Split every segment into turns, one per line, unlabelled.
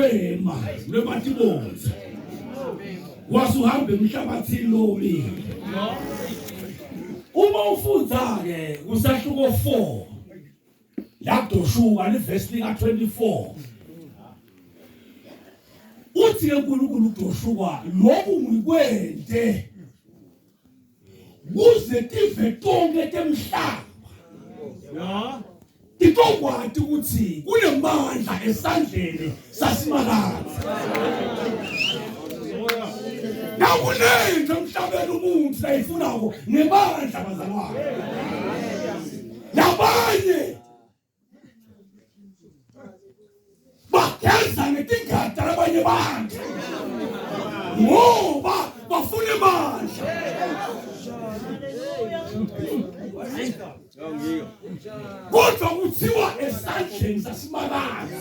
wema lwematibonzi wasuhambe emhlabathini lomile. Uma ufundza ke kusahluko 4 lapdoshuka leverse lika 24 uthi uNkulunkulu udoshuka lokhu ngikwente kuze tive tonke temhlaba titokwati ukuthi kunemandla esandleni sasimakazi. Nakunenje emhlabeni umuntu layifunako nemandla bazalwane. Labanye bageza ngetingata labanye bantu ngoba bafuna imandla. Kodwa kuthiwa esandleni sasimakazi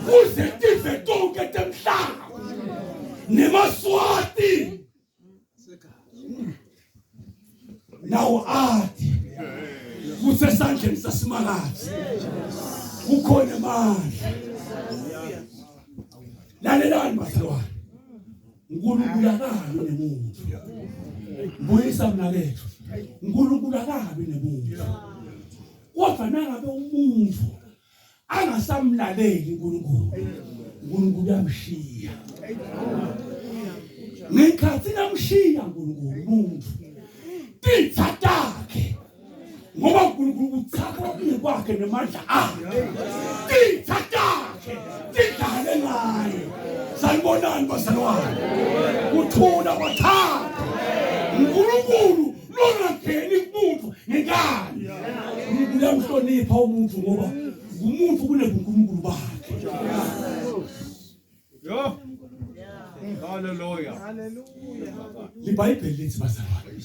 kuze tive tonke temhlaba nemaswati nawo athi kusesandleni sasimakazi kukhona amandla. Lalelani bazalwane, uNkulunkulu akabi nemuntu. Mbuyisa mnakethu, uNkulunkulu akabi nemuntu. Kodwa nangabe umuntu angasamlaleli uNkulunkulu, uNkulunkulu uyamshiya. Ngekhathi namshiya uNkulunkulu umuntu tithatakhe ngoba uNkulunkulu uthakha kwakhe nemandla akhe. Tithatakhe tidlale ngaye. Sanibonani bazalwane, uthula kwathakha uNkulunkulu longangeni kumuntu ngekani. uNkulunkulu uyamhlonipha umuntu ngoba umuntu kunebuNkulunkulu bakhe.
Yo. Hallelujah.
LiBhayibheli lithi bazalwane,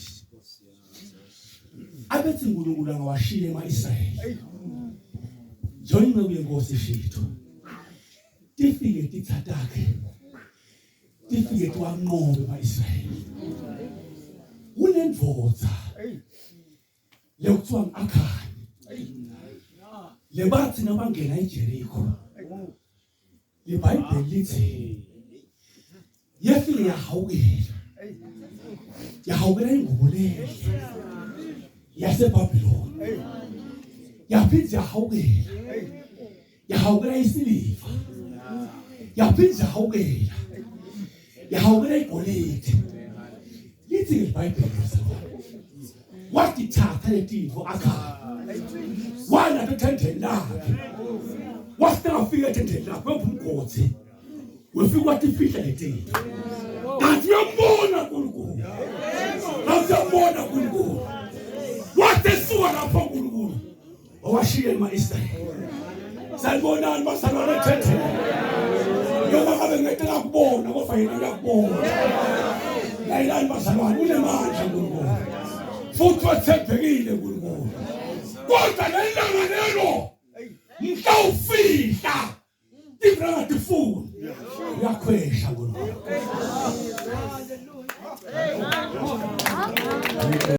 abethi uNkulunkulu angawashiya ema-Israyeli njengoba kuyenkosi ishitho tifike tithatakhe tifike tiwanqobe ema-Israyeli. Kunendvodza lekuthiwa ngu-Akhani lebathi nabangena eJerikho, LiBhayibheli lithi yefike yahawukela ingubo leli yaseBhabhiloni, yaphinde yahawukela isiliva, yaphinde yahawukela igolide. Lithi iBhayibheli watithatha letinto Akhani wala tothendeni lakhe, wasingafika ethendeni lakhe wemphumgodzi wefika watifihla letinto. Kanti uyambona uNkulunkulu, uyambona uNkulunkulu watesuka lapho uNkulunkulu owashiya ema-Israyeli. Sanibonani bazalwane ethendeni, noma ngabe ngedela kubona kodwa yena uyakubona. Layilani bazalwane, unemandla uNkulunkulu futhi wethembekile uNkulunkulu. Kodwa lelanga lelo mhlawufihla tivrangatifuni uyakhwesha uNkulunkulu.